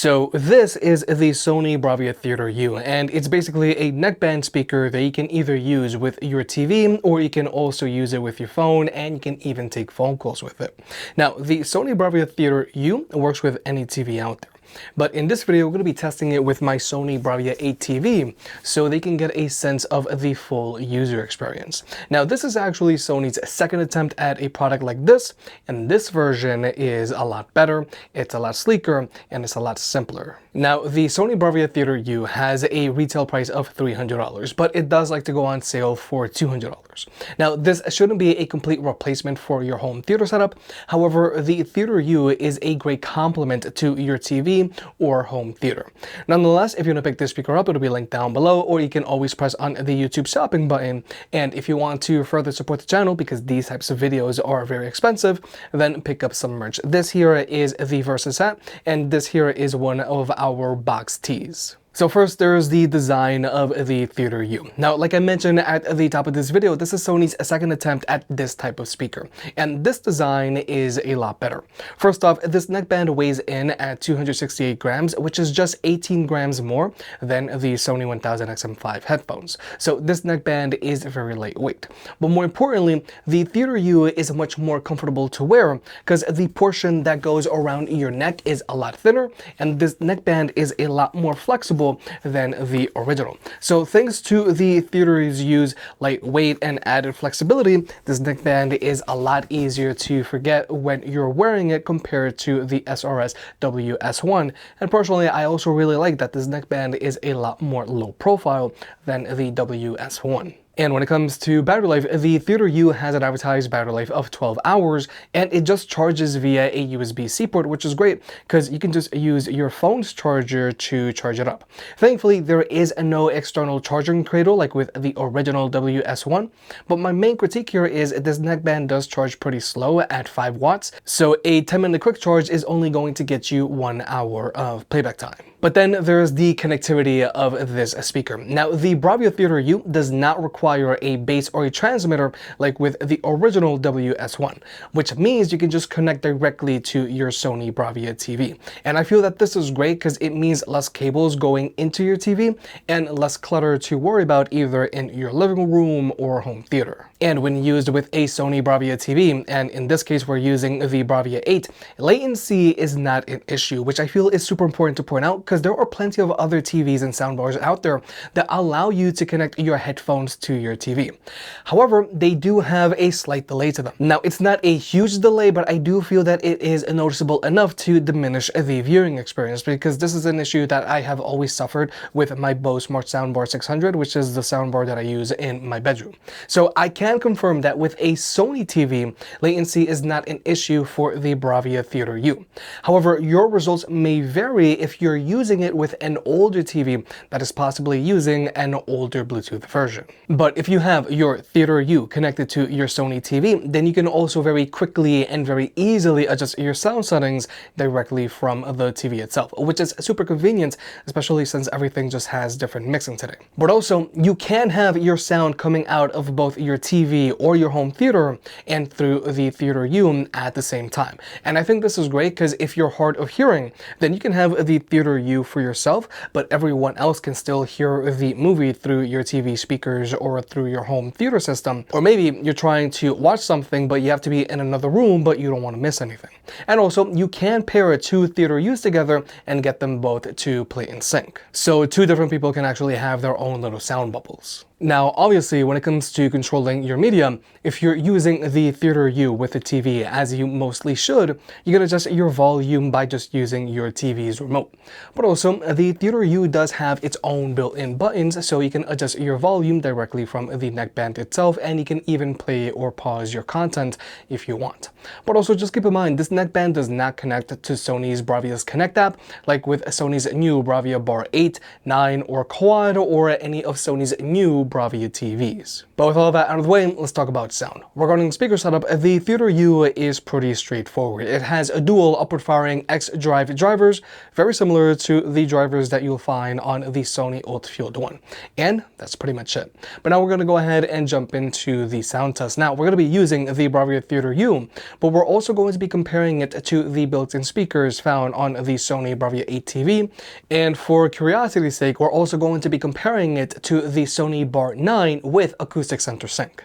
So this is the Sony Bravia Theater U, and it's basically a neckband speaker that you can either use with your TV or you can also use it with your phone, and you can even take phone calls with it. Now, the Sony Bravia Theater U works with any TV out there. But in this video, we're going to be testing it with my Sony Bravia 8 TV so they can get a sense of the full user experience. Now, this is actually Sony's second attempt at a product like this, and this version is a lot better, it's a lot sleeker, and it's a lot simpler. Now, the Sony Bravia Theater U has a retail price of $300, but it does like to go on sale for $200. Now, this shouldn't be a complete replacement for your home theater setup. However, the Theater U is a great complement to your TV or home theater. Nonetheless, if you want to pick this speaker up, it'll be linked down below, or you can always press on the YouTube shopping button. And if you want to further support the channel, because these types of videos are very expensive, then pick up some merch. This here is the Versus hat, and this here is one of our box tees. So first, there's the design of the Theater U. Now, like I mentioned at the top of this video, this is Sony's second attempt at this type of speaker, and this design is a lot better. First off, this neckband weighs in at 268 grams, which is just 18 grams more than the Sony 1000 XM5 headphones. So this neckband is very lightweight. But more importantly, the Theater U is much more comfortable to wear because the portion that goes around your neck is a lot thinner, and this neckband is a lot more flexible than the original. So thanks to the Theater's use lightweight and added flexibility, this neckband is a lot easier to forget when you're wearing it compared to the SRS WS1. And personally, I also really like that this neckband is a lot more low profile than the WS1. And when it comes to battery life, the Theater U has an advertised battery life of 12 hours, and it just charges via a USB-C port, which is great because you can just use your phone's charger to charge it up. Thankfully, there is no external charging cradle like with the original WS1, but my main critique here is this neckband does charge pretty slow at 5 watts, so a 10-minute quick charge is only going to get you 1 hour of playback time. But then there's the connectivity of this speaker. Now, the Bravia Theater U does not require a base or a transmitter like with the original WS1, which means you can just connect directly to your Sony Bravia TV. And I feel that this is great because it means less cables going into your TV and less clutter to worry about either in your living room or home theater. And when used with a Sony Bravia TV, and in this case we're using the Bravia 8, latency is not an issue, which I feel is super important to point out because there are plenty of other TVs and soundbars out there that allow you to connect your headphones to your TV. However, they do have a slight delay to them. Now, it's not a huge delay, but I do feel that it is noticeable enough to diminish the viewing experience, because this is an issue that I have always suffered with my Bose Smart Soundbar 600, which is the soundbar that I use in my bedroom. So I can confirm that with a Sony TV, latency is not an issue for the Bravia Theater U. However, your results may vary if you're using it with an older TV that is possibly using an older Bluetooth version. But if you have your Theater U connected to your Sony TV, then you can also very quickly and very easily adjust your sound settings directly from the TV itself, which is super convenient, especially since everything just has different mixing today. But also, you can have your sound coming out of both your TV or your home theater and through the Theater U at the same time. And I think this is great because if you're hard of hearing, then you can have the Theater U for yourself, but everyone else can still hear the movie through your TV speakers or through your home theater system. Or maybe you're trying to watch something, but you have to be in another room, but you don't want to miss anything. And also, you can pair two Theater U's together and get them both to play in sync. So two different people can actually have their own little sound bubbles. Now, obviously, when it comes to controlling your media, if you're using the Theater U with the TV, as you mostly should, you can adjust your volume by just using your TV's remote. But also, the Theater U does have its own built-in buttons, so you can adjust your volume directly from the neckband itself, and you can even play or pause your content if you want. But also, just keep in mind, this neckband does not connect to Sony's Bravia's Connect app, like with Sony's new Bravia Bar 8, 9, or Quad, or any of Sony's new Bravia TVs. But with all that out of the way, let's talk about sound. Regarding the speaker setup, the Theater U is pretty straightforward. It has a dual upward-firing X-Drive drivers, very similar to the drivers that you'll find on the Sony Alt-Field one. And that's pretty much it. But now we're going to go ahead and jump into the sound test. Now, we're going to be using the Bravia Theater U, but we're also going to be comparing it to the built-in speakers found on the Sony Bravia 8 TV. And for curiosity's sake, we're also going to be comparing it to the Sony Bar 9 with acoustic center sync.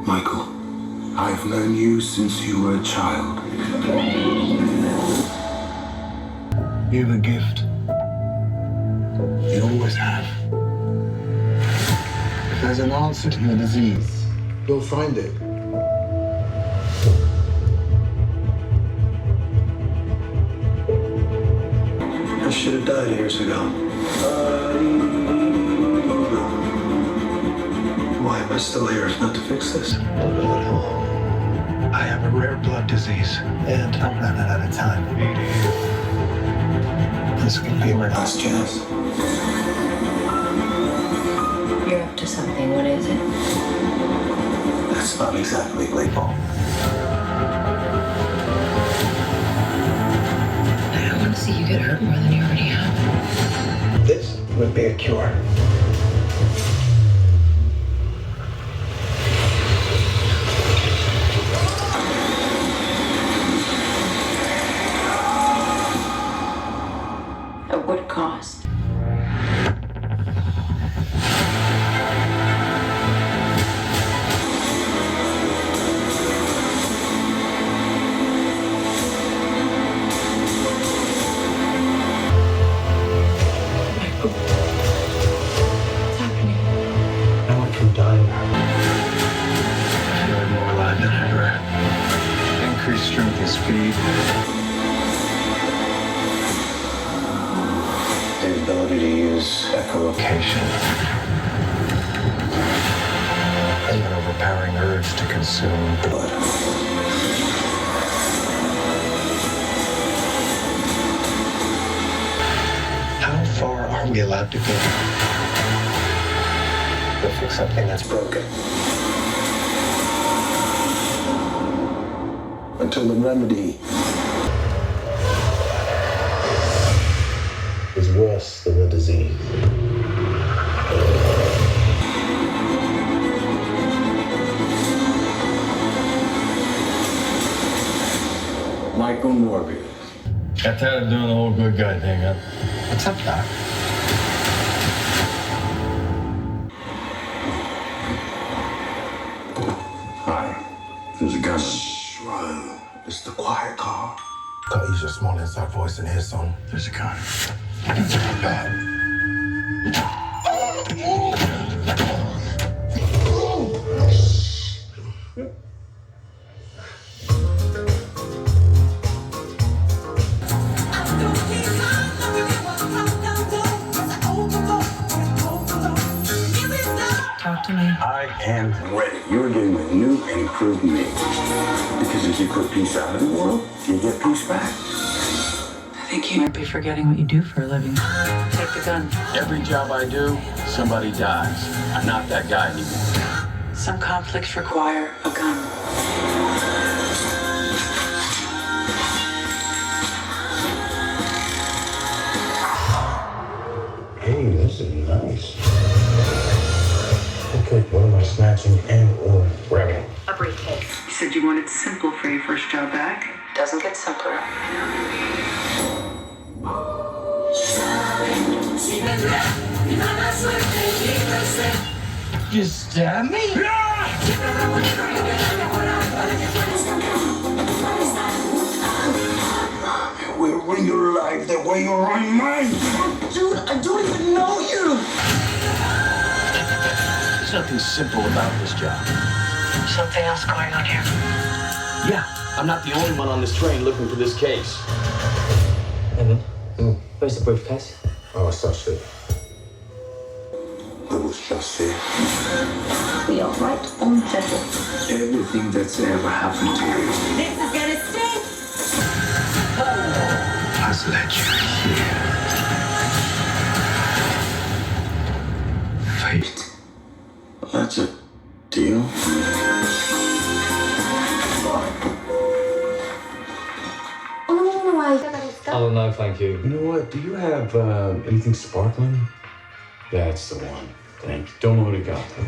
Michael, I've known you since you were a child. You have a gift. You always have. If there's an answer to your disease, you'll find it. I should have died years ago. Why am I still here if not to fix this? I have a rare blood disease, and I'm running out of time. This could be my last chance. You're up to something. What is it? That's not exactly legal. I don't want to see you get hurt more than you already have. This would be a cure. At what cost? What's happening? I went from dying. Feeling more alive than ever. Increased strength and speed. The ability to use echolocation. And an overpowering urge to consume blood. How far are we allowed to go to fix something that's broken? Until the remedy is worse than the disease. Michael Morbius. Got tired of doing the whole good guy thing, huh? What's up, Doc? Hi. There's a gun. Shh, it's the quiet car. Gotta use your small inside voice and hear some. There's a gun. Talk to me. I am ready. You're getting a new and improved me. Because if you put peace out in the world, you get peace back. I think you might be forgetting what you do for a living. Take the gun. Every job I do, somebody dies. I'm not that guy anymore. Some conflicts require a gun. Hey, this is nice. Okay, what am I snatching and or grabbing? A briefcase. You said you wanted simple for your first job back. Doesn't get simpler. You stab me? We'll ruin your life the way you ruin mine. Dude, I don't even know you. There's nothing simple about this job. Something else going on here. Yeah, I'm not the only one on this train looking for this case. Evan, where's the briefcase? Oh, it's such it. It was just it. We are right on schedule. Everything that's ever happened to you This is gonna stink. has led you here. That's a deal. Oh, no, thank you. You know what? Do you have anything sparkling? That's the one. Thank you. Don't know what it got, though.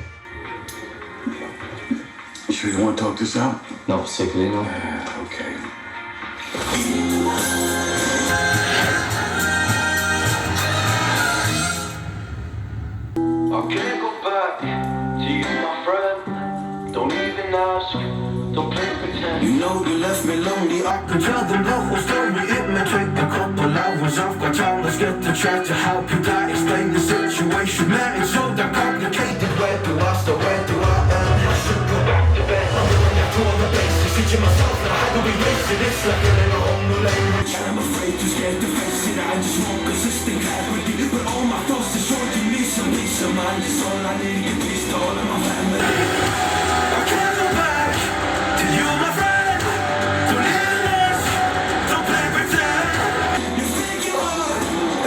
You sure you want to talk this out? Not particularly, no. Okay. I can't go back to you, my friend. Don't even ask, don't play pretend. You know you left me lonely. I could tell them the whole story. It may take a couple hours. I've got time. Let's get the track to help you die. Explain the situation. Man, it's so damn complicated. Where do I start? Where do I end? I should go back to bed. I'm going back to all the basics. Teaching myself now how to erase it. It's like getting a whole new language. I'm afraid, too scared to face it. I just want consistent clarity. But all my thoughts are short. You need some peace of mind. It's all I need. Get peace to all of my family. I can't go back to you, my friend. Don't live this. Don't play pretend. You think you are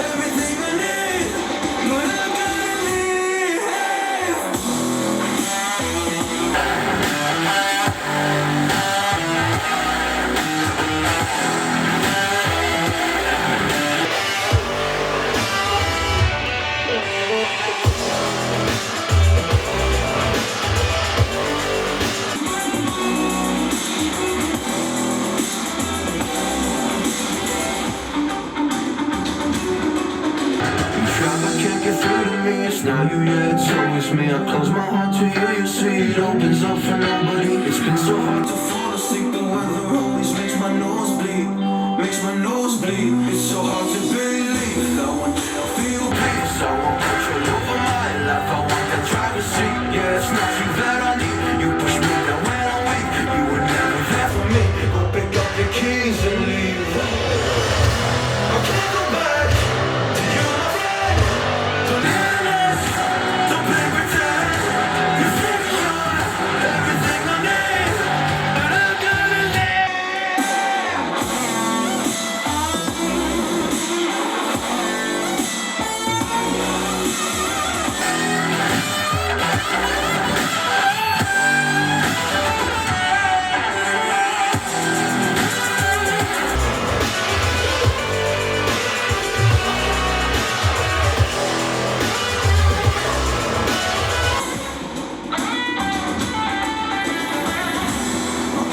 everything I need, but I gotta leave. Can't get through to me, it's not you, yeah, it's always me. I close my heart to you, you see it opens up for nobody. It's been so hard to fall asleep, the weather always makes my nose bleed. Makes my nose bleed, it's so hard to believe. I want you to feel peace, I want control over my life. I want that driver's seat, yeah, it's not you that I need. You push me down when I'm weak, you were never there for me. Go pick up your keys and leave. I can't go back to you, my friend. Don't live this, don't play pretend. You think you're everything I need, but I gotta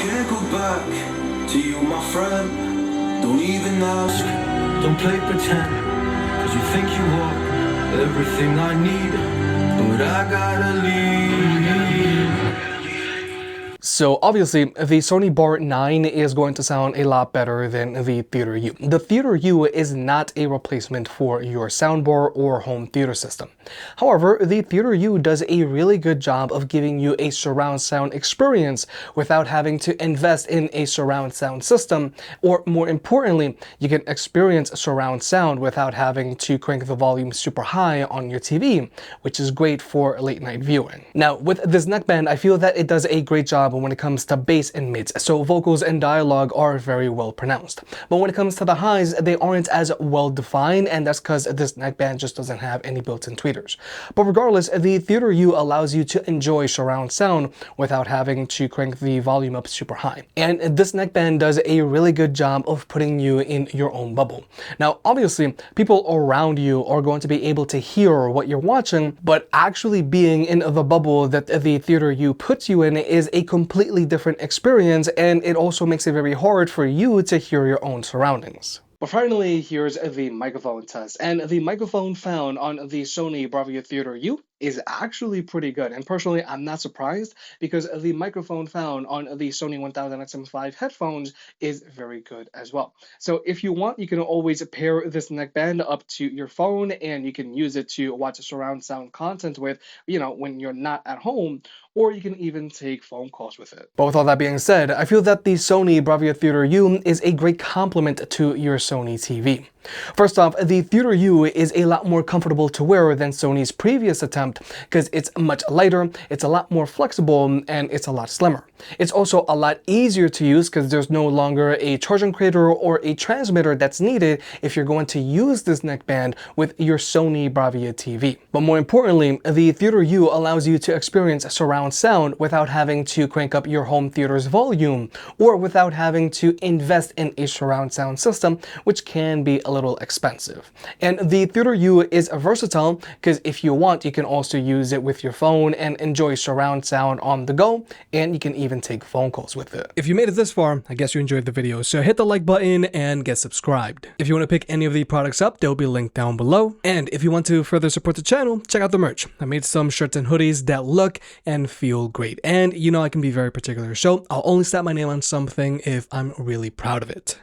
can't go back to you, my friend. Don't even ask, don't play pretend. Cause you think you are everything I need, but I gotta leave. So obviously, the Sony Bar 9 is going to sound a lot better than the Theater U. The Theater U is not a replacement for your soundbar or home theater system. However, the Theater U does a really good job of giving you a surround sound experience without having to invest in a surround sound system, or more importantly, you can experience surround sound without having to crank the volume super high on your TV, which is great for late night viewing. Now, with this neckband, I feel that it does a great job when it comes to bass and mids, so vocals and dialogue are very well pronounced. But when it comes to the highs, they aren't as well defined, and that's because this neckband just doesn't have any built-in tweeters. But regardless, the Theater U allows you to enjoy surround sound without having to crank the volume up super high. And this neckband does a really good job of putting you in your own bubble. Now, obviously, people around you are going to be able to hear what you're watching, but actually being in the bubble that the Theater U puts you in is a completely different experience, and it also makes it very hard for you to hear your own surroundings. But finally, here's the microphone test, and the microphone found on the Sony Bravia Theater U is actually pretty good, and personally I'm not surprised because the microphone found on the Sony 1000XM5 headphones is very good as well. So if you want, you can always pair this neckband up to your phone and you can use it to watch surround sound content with, you know, when you're not at home, or you can even take phone calls with it. But with all that being said, I feel that the Sony Bravia Theater U is a great complement to your Sony TV. First off, the Theater U is a lot more comfortable to wear than Sony's previous attempt because it's much lighter, it's a lot more flexible, and it's a lot slimmer. It's also a lot easier to use because there's no longer a charging cradle or a transmitter that's needed if you're going to use this neckband with your Sony Bravia TV. But more importantly, the Theater U allows you to experience surround sound without having to crank up your home theater's volume or without having to invest in a surround sound system, which can be a little expensive. And the Theater U is versatile because if you want, you can also use it with your phone and enjoy surround sound on the go, and you can even take phone calls with it. If you made it this far, I guess you enjoyed the video, so hit the like button and get subscribed. If you want to pick any of the products up, they'll be linked down below. And if you want to further support the channel, check out the merch. I made some shirts and hoodies that look and feel great. And you know I can be very particular, so I'll only slap my name on something if I'm really proud of it.